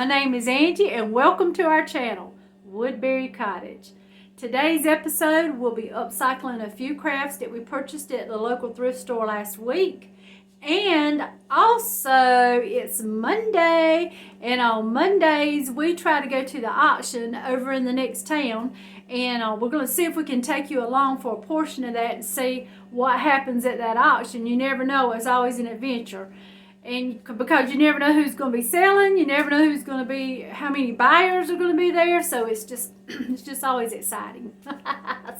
My name is Angie and welcome to our channel, Woodbury Cottage. Today's episode will be upcycling a few crafts that we purchased at the local thrift store last week. And also it's Monday, and on Mondays we try to go to the auction over in the next town, and we're going to see if we can take you along for a portion of that and see what happens at that auction. You never know, it's always an adventure. And because you never know who's going to be selling, you never know who's going to be, how many buyers are going to be there, so it's just it's just always exciting.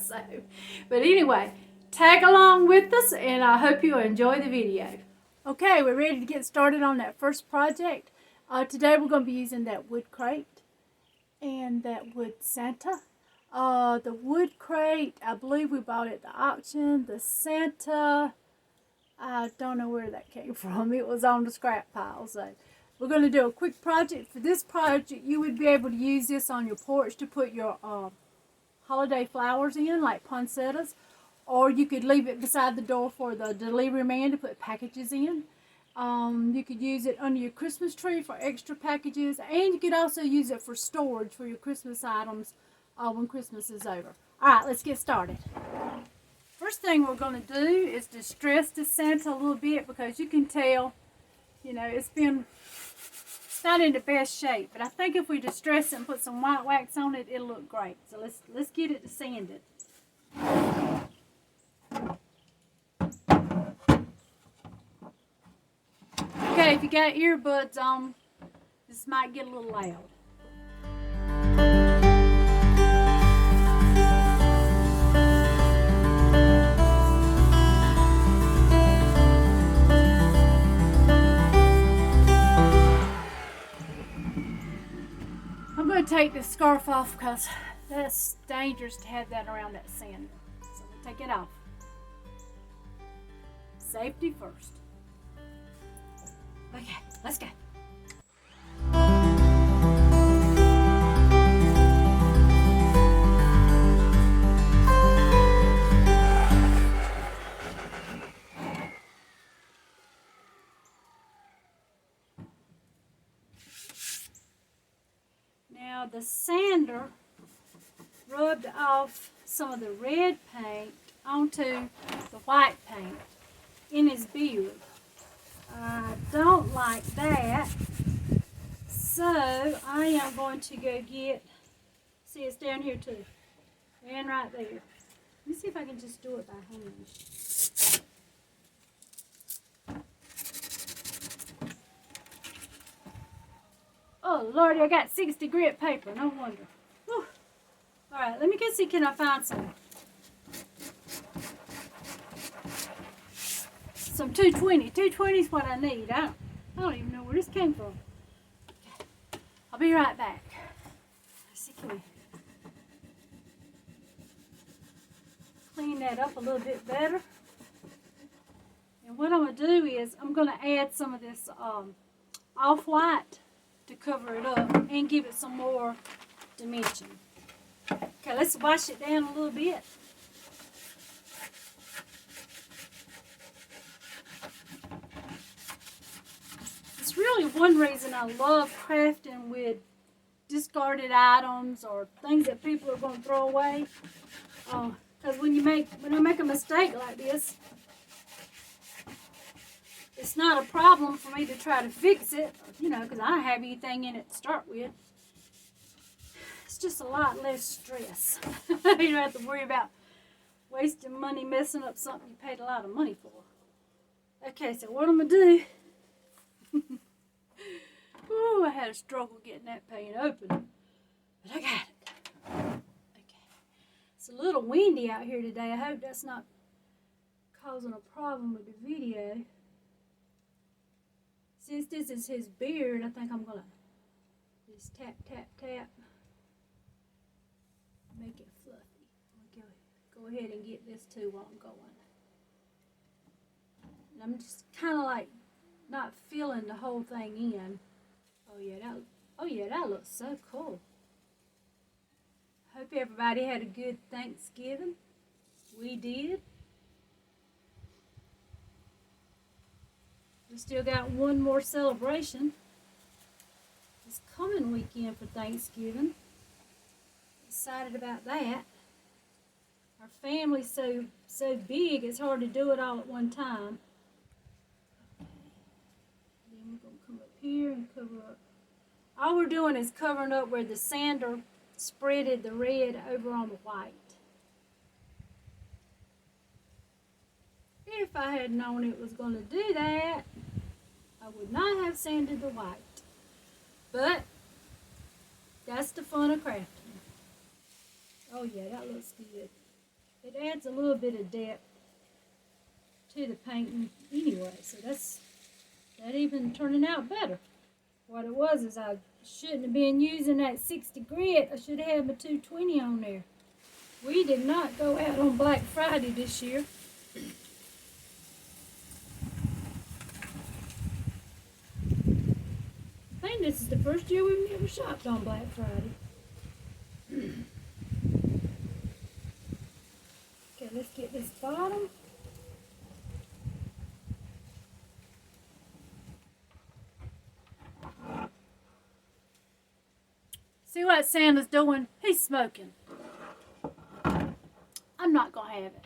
So, but anyway, tag along with us, and I hope you enjoy the video. Okay, we're ready to get started on that first project. Today we're going to be using that wood crate and that wood Santa. The wood crate, I believe we bought at the auction. The Santa, I don't know where that came from. It was on the scrap pile. So we're going to do a quick project. For this project, you would be able to use this on your porch to put your holiday flowers in, like poinsettias. Or you could leave it beside the door for the delivery man to put packages in. You could use it under your Christmas tree for extra packages. And you could also use it for storage for your Christmas items when Christmas is over. Alright, let's get started. First thing we're going to do is distress the Santa a little bit, because you can tell, you know, it's not in the best shape. But I think if we distress it and put some white wax on it, it'll look great. So let's get it sanded. Okay, if you got earbuds on, this might get a little loud. I'm going to take this scarf off because that's dangerous to have that around that sand. So we'll take it off. Safety first. Okay, let's go. Now the sander rubbed off some of the red paint onto the white paint in his beard. I don't like that, so I am going to go get, see, it's down here too, and right there. Let me see if I can just do it by hand. Oh Lordy, I got 60 grit paper, no wonder. Whew. All right, let me go see, can I find some 220. 220 is what I need. I don't even know where this came from. Okay. I'll be right back. Let's see, can we clean that up a little bit better? And what I'm going to do is I'm going to add some of this off-white to cover it up and give it some more dimension. Okay, let's wash it down a little bit. Really, one reason I love crafting with discarded items or things that people are going to throw away. Because when I make a mistake like this, it's not a problem for me to try to fix it, you know, because I don't have anything in it to start with. It's just a lot less stress. You don't have to worry about wasting money messing up something you paid a lot of money for. Okay, so what I'm going to do, ooh, I had a struggle getting that paint open, but I got it. Okay, it's a little windy out here today. I hope that's not causing a problem with the video. Since this is his beard, I think I'm gonna just tap, tap, tap, make it fluffy. Go ahead and get this too while I'm going. And I'm just kind of like not filling the whole thing in. Oh yeah, that looks so cool. Hope everybody had a good Thanksgiving. We did. We still got one more celebration. this coming weekend for Thanksgiving. Excited about that. Our family's so big, it's hard to do it all at one time. Okay. Then we're going to come up here and cover up. All we're doing is covering up where the sander spreaded the red over on the white. If I had known it was going to do that, I would not have sanded the white. But that's the fun of crafting. Oh yeah, that looks good. It adds a little bit of depth to the painting anyway, so that even turning out better. What it was is I shouldn't have been using that 60 grit. I should have had my 220 on there. We did not go out on Black Friday this year. I think this is the first year we've never shopped on Black Friday. Okay, let's get this bottom. See what Santa's doing? He's smoking. I'm not going to have it.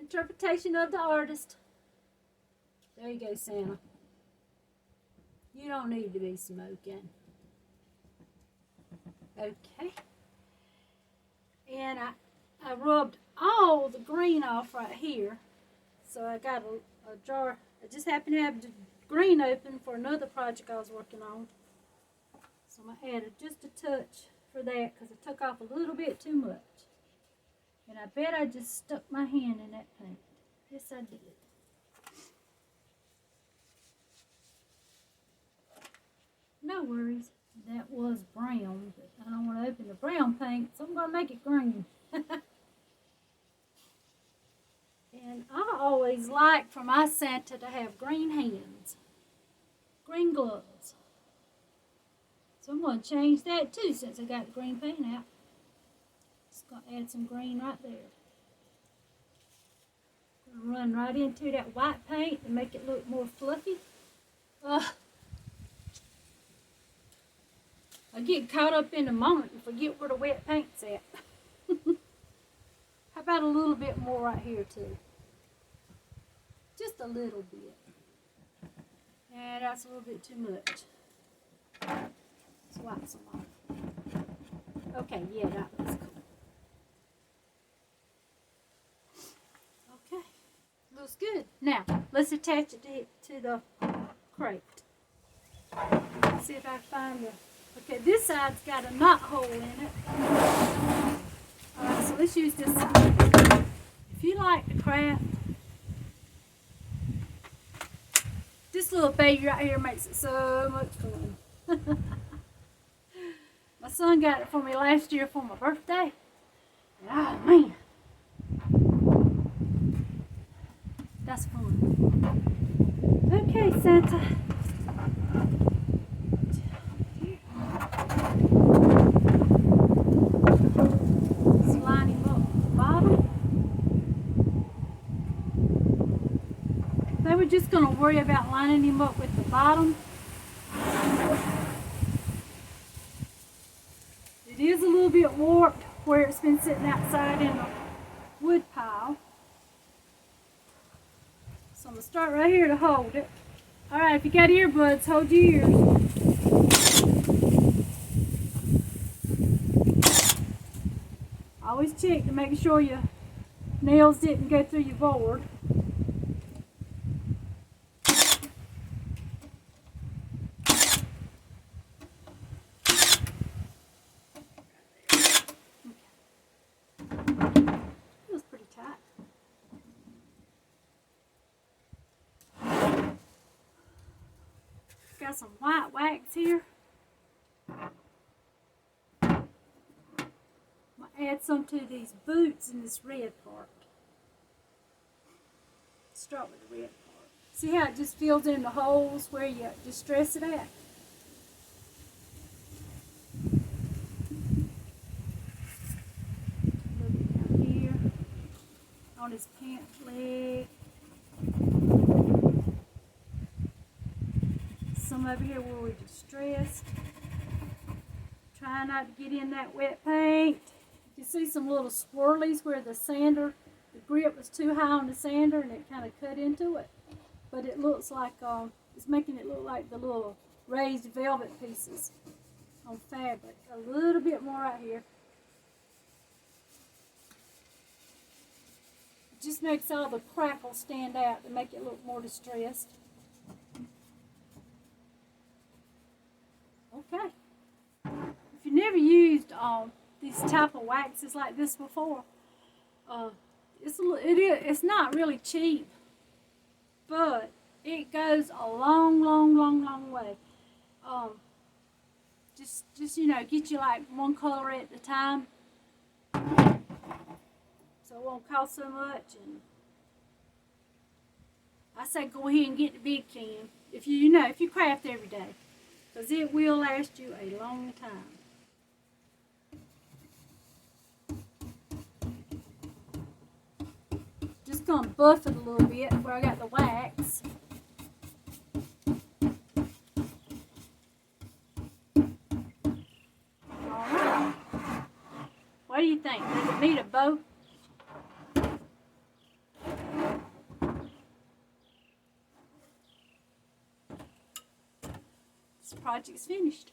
Interpretation of the artist. There you go, Santa. You don't need to be smoking. Okay. And I rubbed all the green off right here. So I got a jar. I just happened to have the green open for another project I was working on. So I'm going to add just a touch for that because I took off a little bit too much. And I bet I just stuck my hand in that paint. Yes, I did. No worries. That was brown, but I don't want to open the brown paint, so I'm going to make it green. And I always like for my Santa to have green hands, green gloves. So I'm going to change that too since I got the green paint out. Just going to add some green right there. Going to run right into that white paint to make it look more fluffy. I get caught up in the moment and forget where the wet paint's at. How about a little bit more right here too? Just a little bit. Yeah, that's a little bit too much. Let's wipe some off. Okay, yeah, that looks cool. Okay, looks good. Now, let's attach it to the crate. Let's see if I can find the... Okay, this side's got a knot hole in it. Alright, so let's use this side. If you like to craft, this little baby right here makes it so much fun. My son got it for me last year for my birthday. And oh man, that's fun. Okay, Santa. Line him up at the bottom. They were just going to worry about lining him up with the bottom. It is a little bit warped where it's been sitting outside in a wood pile. So I'm going to start right here to hold it. Alright, if you got earbuds, hold your ears. Always check to make sure your nails didn't go through your board. Feels pretty tight. Got some white wax here. Add some to these boots in this red part. Start with the red part. See how it just fills in the holes where you distress it at? A little bit down here. on his pant leg. Some over here where we're distressed. Try not to get in that wet paint. You see some little swirlies where the sander, the grip was too high on the sander and it kind of cut into it. But it looks like, it's making it look like the little raised velvet pieces on fabric. A little bit more right here. It just makes all the crackles stand out to make it look more distressed. Okay. If you never used these type of waxes like this before, it's not really cheap, but it goes a long, long, long, long way. Just you know, get you like one color at a time, so it won't cost so much. And I say go ahead and get the big can if you craft every day, because it will last you a long time. Just gonna buff it a little bit where I got the wax. Alright. What do you think? Does it need a bow? This project's finished.